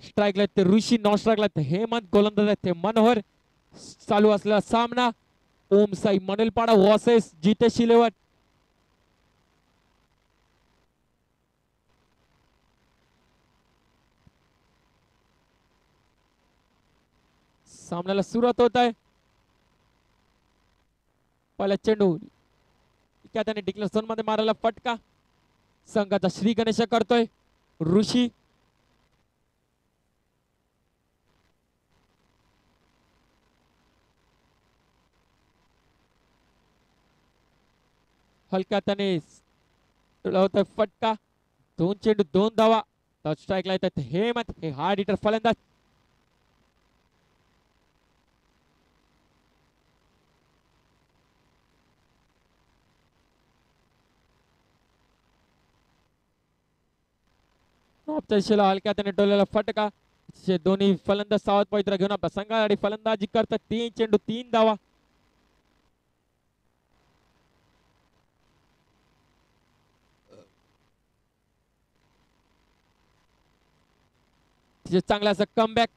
स्ट्राईकला ते ऋषी, नॉन स्ट्राईकला ते हेमंत, गोलंदाज आहेत ते मनोहर. चालू असलेला सामना ओम साई मनलपाडा वर्सेस जितेश शिलेवट. सामन्याला सुरुवात होत आहे. पहिला चेंडू त्याने डिक्लेरेशन मध्ये मारायला फटका. संघाचा श्री गणेश करतोय ऋषी. हलक्या त्याने फटका. 2 चेंडू 2 धावा. स्ट्राईकला येतात हेमंत, हे हार्ड हिटर फलंदाज. दिशेला हलक्या त्याने डोल्याला फटका. दोन्ही फलंदाज सावध पवित्र घेऊन आपल्या संघासाठी फलंदाजी करतात. 3 चेंडू 3 धावा. चांगला असं कमबॅक.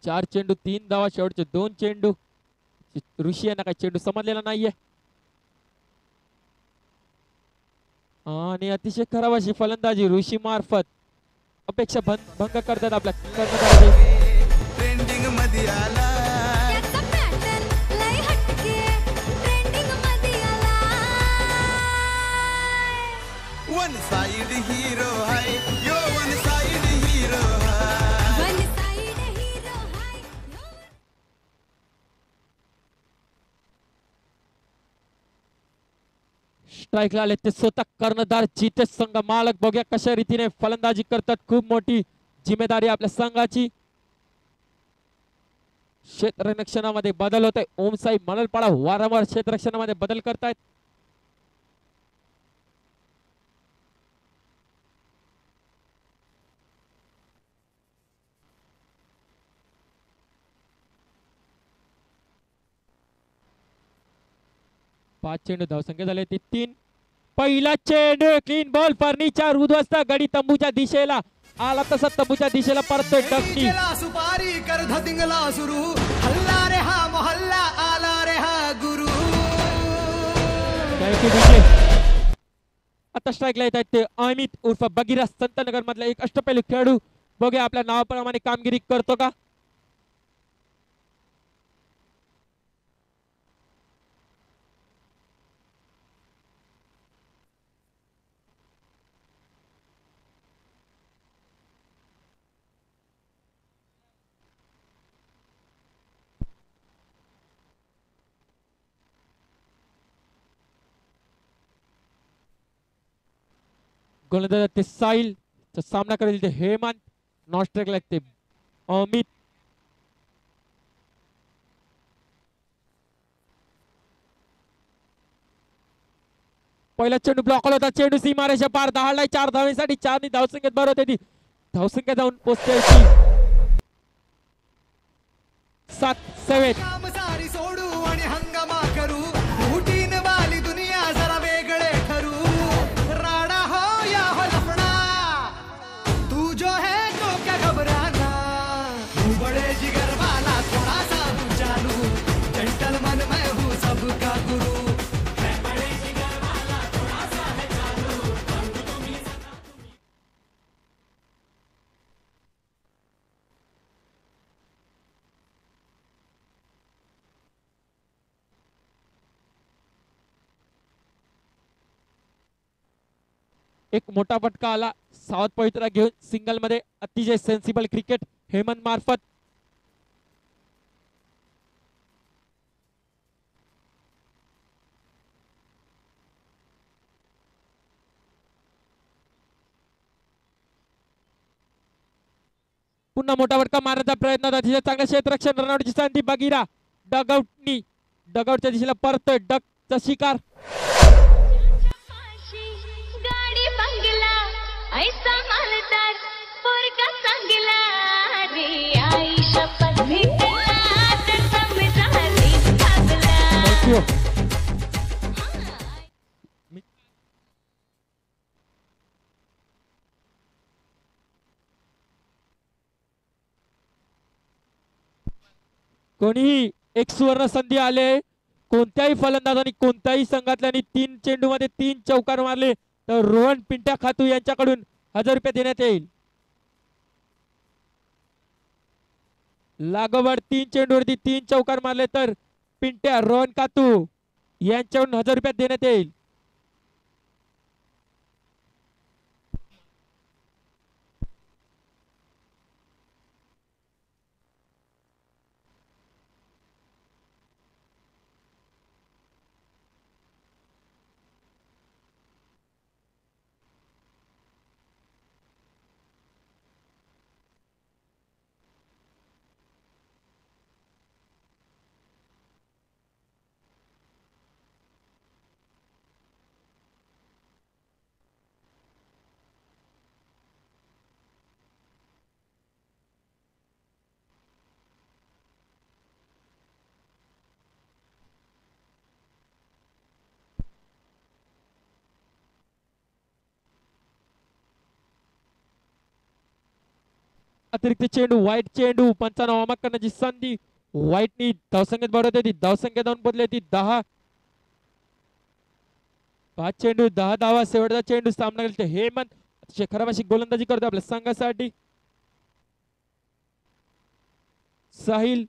चार चेंडू 3 धावा. शेवटचे 2 चेंडू. ऋषी यांना काही चेंडू समजलेला नाहीये आणि अतिशय खराब अशी फलंदाजी ऋषी मार्फत. अपेक्षा भंग करतात आपल्या कर्णधाराची. ट्रेंडिंग मध्ये आला वन साइड हीरो है यो वन साइड हीरो है. स्ट्राईकला आले ते स्वतः कर्णधार जितेश संघ मालक. बघूया कशा रीतीने फलंदाजी करतात. खूप मोठी जिम्मेदारी आपल्या संघाची. क्षेत्ररक्षणामध्ये बदल होतोय. ओम साई मनलपाडा वारंवार क्षेत्ररक्षणामध्ये बदल करतायत. पाच चेंडू धावसंख्या झाले ते 3. पहिला चेंडू क्लीन बॉल. फर्निचर उद्ध्वस्त. गडी तंबूच्या दिशेला आला तसा तंबूच्या दिशेला परतोय डकनी. सुपारी कर धतिंगला सुरू हल्ला रे हा मोहल्ला आला रे हा गुरु. आता स्ट्राईकला येत आहेत ते अमित उर्फ बगीरा संतनगर मधला एक अष्टपैलू खेळाडू. बघूया आपल्या नावाप्रमाणे कामगिरी करतो का. गोलंदाज ते साहिल. सामना करेल ते हेमंत. नॉन स्ट्राईक लागते अमित. पहिला चेंडू ब्लॉक होता. चेंडू सीमारेषा पार दहाडलाय. 4 धावेसाठी 4 धावसंख्येत भर होते ती. धावसंख्या जाऊन पोहोचते 7-7. सोडू आणि हंगामा करू रुटीन वाली दुनिया जरा वेगळे ठरू. राणा हो या हो लफड़ा तू जो है तो क्या घबराना. तू बड़े जिगर वाला थोड़ा सा तू चालू जेंटलमैन मैं हूँ सबका गुरु. एक मोठा फटका आला. सावध पवित्रा घेऊन सिंगल मध्ये अतिशय सेन्सिबल क्रिकेट हेमंत मार्फत. पुन्हा मोठा फटका मारण्याचा प्रयत्न. अतिशय चांगल्या क्षेत्ररक्षण. रनआउटची संधी. बगीरा डगआउटच्या दिशेला परतोय. डकचा शिकार. ऐसा मालदार पोरगा चांगला रे आई शपथ भेटला तर समजा रे भागला. कोणीही एक सुवर्ण संधी आले. कोणत्याही फलंदाजांनी कोणत्याही संघातल्यानी 3 चेंडूमध्ये 3 चौकार मारले तर रोहन पिंट्या खातू यांच्याकडून 1000 रुपये देण्यात येईल. लागोपाठ 3 चेंडूवरती 3 चौकार मारले तर पिंट्या रोहन खातू यांच्याकडून 1000 रुपये देण्यात येईल. अतिरिक्त चेंडू वाईट चेंडू पंचांना वामक करण्याची संधी. व्हाईटनी धावसंख्येत भरत होती. धावसंख्या जाऊन बदलली होती 10. 5 चेंडू 10 धावा. शेवटचा चेंडू सामना केला हेमंत खराब अशी गोलंदाजी करतो आपल्या संघासाठी. साहिल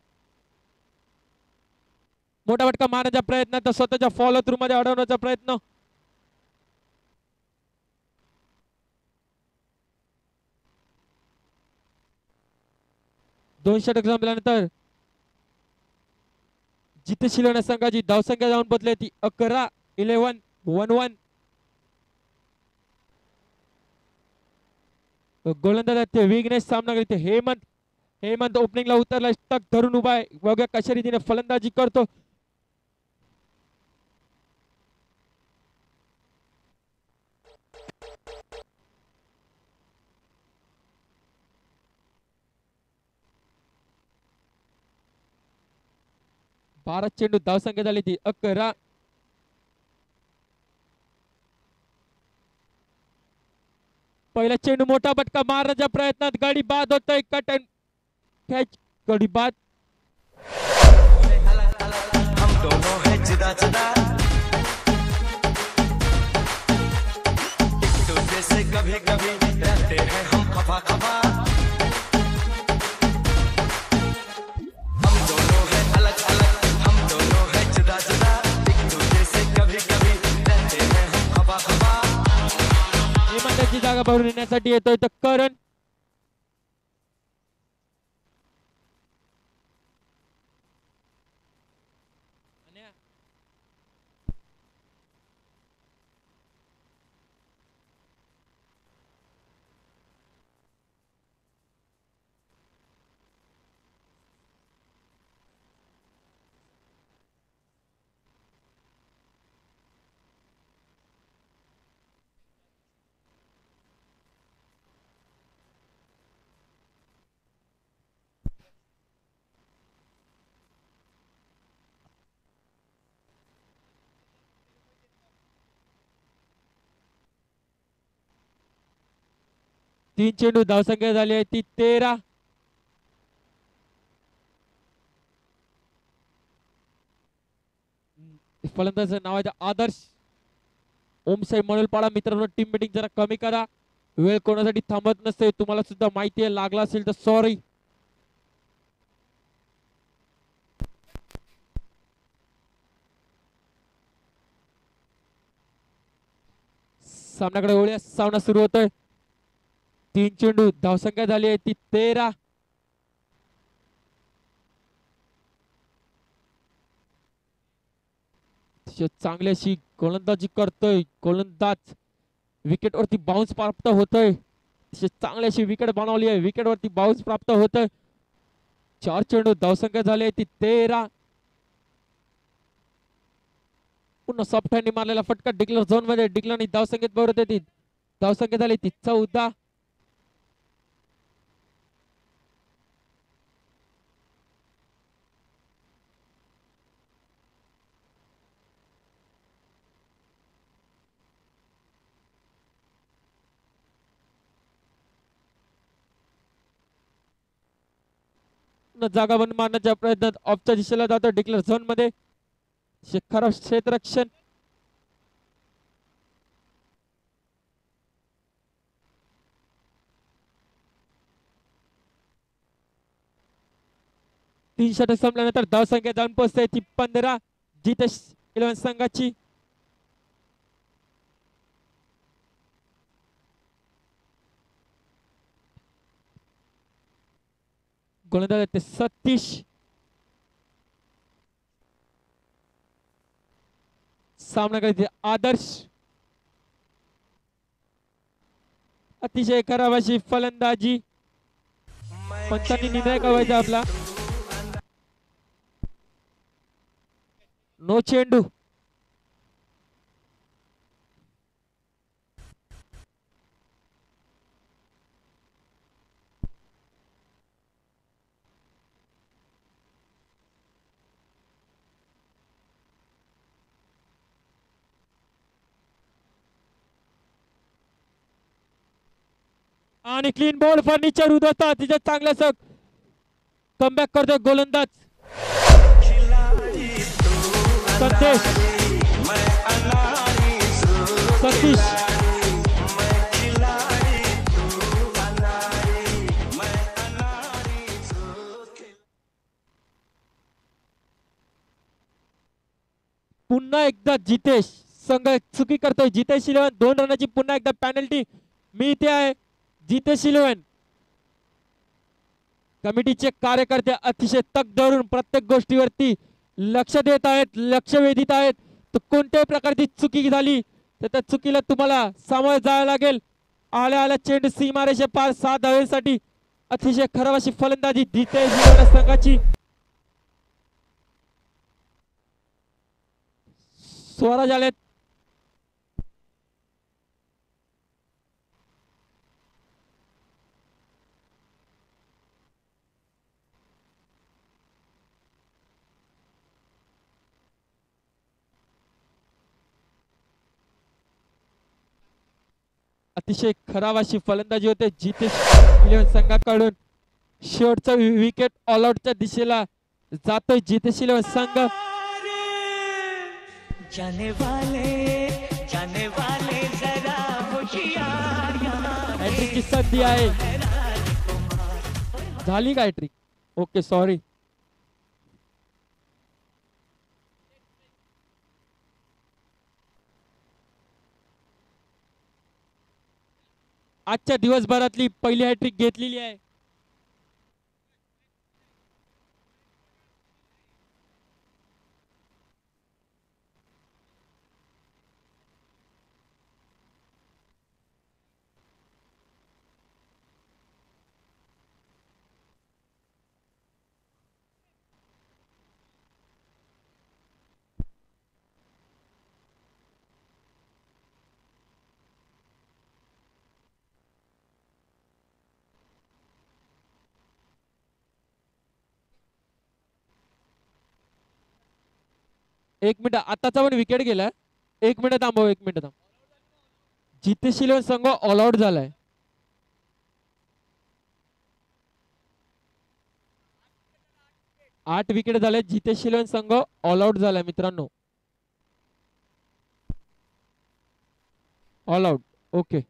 मोठा फटका मारण्याचा प्रयत्न तर स्वतःच्या फॉलो थ्रू मध्ये अडवण्याचा प्रयत्न. दोन षटक संपल्यानंतर जितेशील होण्या संघाची धावसंख्या जाऊन बदलली ती 11. 11. गोलंदाज ते विघ्नेश सामना करते हेमंत. हेमंत ओपनिंगला उतरला. टक धरून उभा आहे. बघूया कशा रीतीने फलंदाजी करतो. भारत चेंडू धावसंख्या झाली ती 11. पहिला चेंडू मोठा फटका मारण्याच्या प्रयत्नात गाडी बाद होतोय. Cut and catch. गाडी बाद. हम दोनों है जुदा जुदा, एक दूसरे से कभी कभी रहते हैं हम खफा खफा. हम दोनों है अलग अलग, हम दोनों है जुदा जुदा, एक दूसरे से कभी कभी रहते हैं हम खफा खफा. हेमंताची जागा भरून येण्यासाठी येतोय तर करण. तीन चेंडू धावसंख्या झाली आहे ती 13. फलंदाज नाव आहे आदर्श. ओमसाई मनोलपाडा. मित्रांनो टीम मीटिंग जरा कमी करा. वेळ कोणासाठी थांबत नसते. तुम्हाला सुद्धा माहिती आहे. लागला असेल तर सॉरी. सामन्याकडे वळूया. सामना सुरू होतोय. तीन चेंडू धावसंख्या झाली आहे ती 13. चांगली अशी गोलंदाजी करतोय गोलंदाज. विकेट वरती बाउन्स प्राप्त होतोय. चांगली अशी विकेट बनवली आहे. विकेट वरती बाउन्स प्राप्त होतोय. 4 चेंडू धावसंख्या झाली आहे ती 13. पुन्हा सॉफ्ट हँडनी मारलेला फटका डिक्लर झोन मध्ये. डिक्लरनी धावसंख्येत भर होते ती. धावसंख्या झाली ती 14. पुन्हा जागा बंद मारण्याच्या प्रयत्नात ऑफच्या दिशेला जातो डिक्लेअर झोन मध्ये. खराब क्षेत्ररक्षण. तीन षटक संपल्यानंतर धावसंख्या जाऊन पोहोचते ती 15 जितेश 11 संघाची. गोलंदाज ते सतीश. सामना करते आदर्श. अतिशय खराब अशी फलंदाजी. पंचांनी निर्णय करायचा आपला. नो चेंडू. आणि क्लीन बॉल फर्निचर उधळतात तिथे चांगल्याच कमबॅक करतो गोलंदाज संदेश. सतीश पुन्हा एकदा जितेश संघ चुकी करतोय. जितेश 11 2 रनाची पुन्हा एकदा पॅनल्टी मिळते आहे. जितेश 11 कमिटीचे कार्यकर्ते अतिशय तक धरून प्रत्येक गोष्टीवरती लक्ष देत आहेत, लक्ष वेधित आहेत. तर कोणत्याही प्रकारची चुकी झाली तर त्या चुकीला तुम्हाला सामोरे जायला लागेल. आल्या आल्या चेंडू सीमारेषे पार 6 धावेसाठी. अतिशय खराब अशी फलंदाजी जितेश 11 संघाची. स्वराज आलेत. अतिशय खराब अशी फलंदाजी होते जितेश 11 संघाकडून. शेवटचा विकेट ऑल आउटच्या दिशेला जातोय जितेश 11 संघ. जाने वाले जरा होशियार हॅट्रिकची संधी आहे. झाली का हॅट्रिक? Okay sorry. आजच्या दिवसभरातली पहिली हॅट्रिक घेतलेली आहे. एक मिनिट आताचा पण विकेट गेला. एक मिनिट थांबव, एक मिनिट थांब. जितेश 11 संघ ऑल आउट झालाय. आठ विकेट झाले. जितेश 11 संघ ऑल आउट झालाय मित्रांनो. All out. ओके एक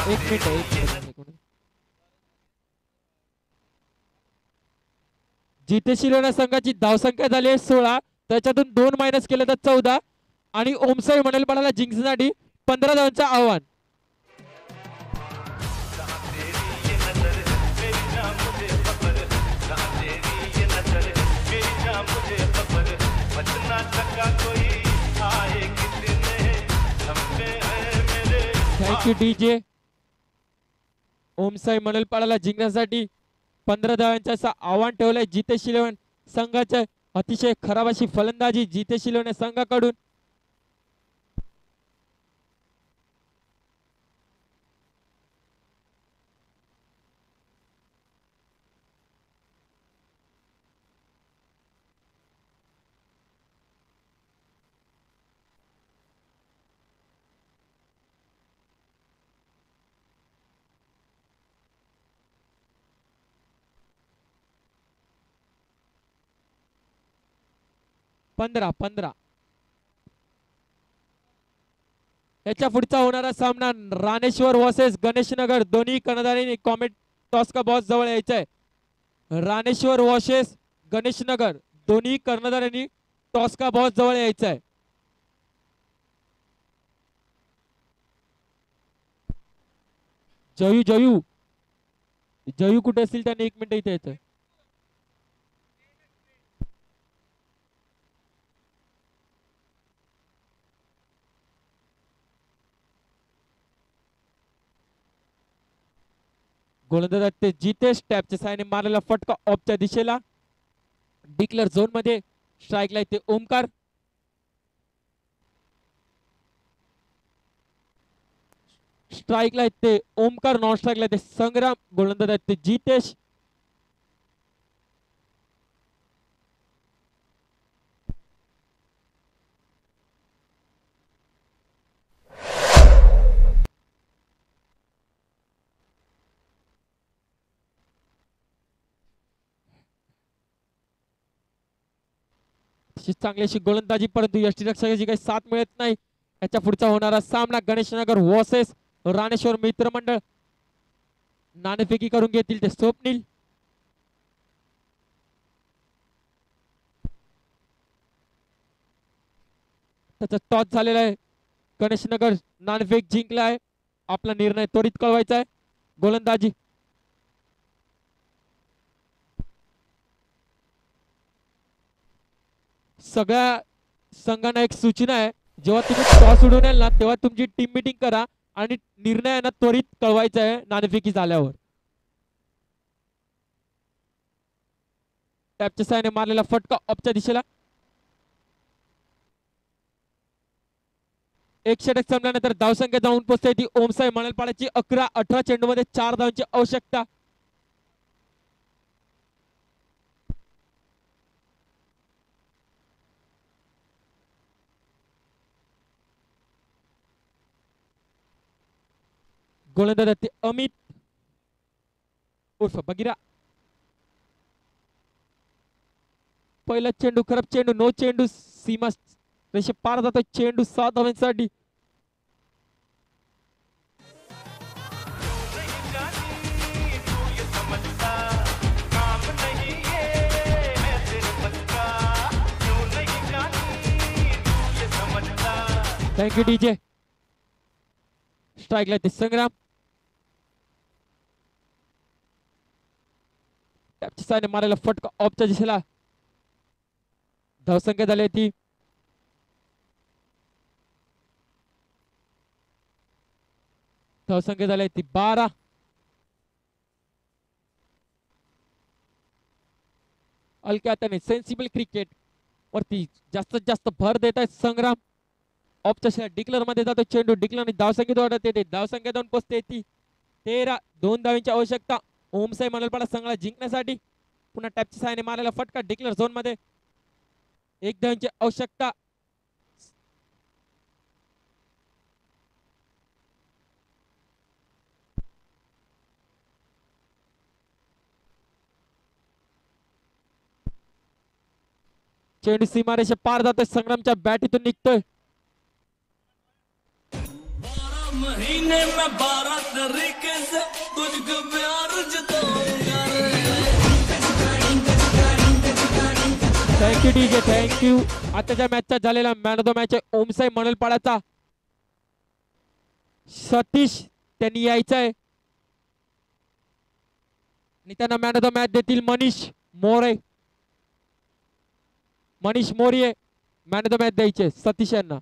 मिनिट एक मिनिट. जितेश 11 संघाची धावसंख्या झाली आहे 16. त्याच्यातून 2 मायनस केले तर 14. आणि ओमसाई म्हणेल पडाला जिंकण्यासाठी 15 धावांचं आव्हान. Thank you DJ. ओमसाई म्हणेल पडाला जिंकण्यासाठी 15 धावांचं असं आव्हान ठेवलंय जितेश 11 संघाचं. अतिशय खराब अशी फलंदाजी जितेश 11 संघाकडून. 15 याच्या पुढचा होणारा सामना राणेश्वर वर्सेस गणेशनगर. दोन्ही कर्णधारांनी कॉमेट टॉस का बॉस जवळ यायचंय. राणेश्वर वर्सेस गणेशनगर दोन्ही कर्णधारांनी टॉस का बॉस जवळ यायचंय. जयू जयू जयू कुठे असतील त्याने 1 मिनिट इथे यायचंय. गोलंदाज ते जितेश टॅपच्या साहाय्याने मारलेला फटका ऑफच्या दिशेला. डिक्लेअर झोन मध्ये स्ट्राईकला ते ओमकार. स्ट्राईकला ते ओमकार. नॉन स्ट्राईकला ते संग्राम. गोलंदाज ते जितेश. चांगली अशी गोलंदाजी परंतु यष्टीरक्षकाची काही साथ मिळत नाही. याच्या पुढचा होणारा सामना गणेशनगर वर्सेस राणेश्वर मित्रमंडळ. नाणेफेकी करून घेतील ते स्वप्नील. त्याचा टॉस झालेला आहे. गणेशनगर नाणेफेक जिंकला आहे. आपला निर्णय त्वरित कळवायचा आहे. गोलंदाजी सगळ्या संघांना एक सूचना आहे. जेव्हा तुम्ही टॉस उडवून याल ना तेव्हा तुमची टीम मीटिंग करा आणि निर्णयांना त्वरित कळवायचा आहे नाणेफेकी झाल्यावर. टॅपच्या साहाय्याने मारलेला फटका ऑफच्या दिशेला. एक षटक संपल्यानंतर धावसंख्या जाऊन पोहोचते ती ओमसाई मणलपाड्याची. 11-18 चेंडूमध्ये 4 धावांची आवश्यकता. गोलंदाज ते अमित उर्फ बगिरा. पहिला चेंडू खराब चेंडू. नो चेंडू सीमा रेषे पार जातो. चेंडू 7 धावांसाठी. Thank you DJ. स्ट्राईकला ते संग्राम. टॅपच्या मारायला फटका ऑफच्या दिशेला. धावसंख्या झाली ती धावसंख्या झाली ती 12. हलक्या हाताने सेन्सिबल क्रिकेट वरती जास्तीत जास्त भर देत आहेत संग्राम. ऑफच्या डिक्लर मध्ये जातो चेंडू. डिक्लर धावसंख्येत वाढत येते. धावसंख्या जाऊन पोचते ती 13. 2 धावांची आवश्यकता ओमसाई मणलपाडा संघाला जिंकण्यासाठी. पुन्हा टॅपच्या साहाय्याने मारलेला फटका डिक्लेअर झोन मध्ये. 1 धावांची आवश्यकता. चेंडू सीमारेषा पार जातोय. संग्रामच्या बॅटीतून निघतोय. महीने में 12 तरीके से तुझको प्यार जताऊंगा रे. Thank you DJ thank you. आताच्या मॅचचा झालेला मॅन ऑफ द मॅच आहे ओमसाई मणलपाड्याचा सतीश. त्यांनी यायचं आहे आणि त्यांना मॅन ऑफ द मॅच देतील Manish More. Manish More man of the match द्यायचे सतीश यांना.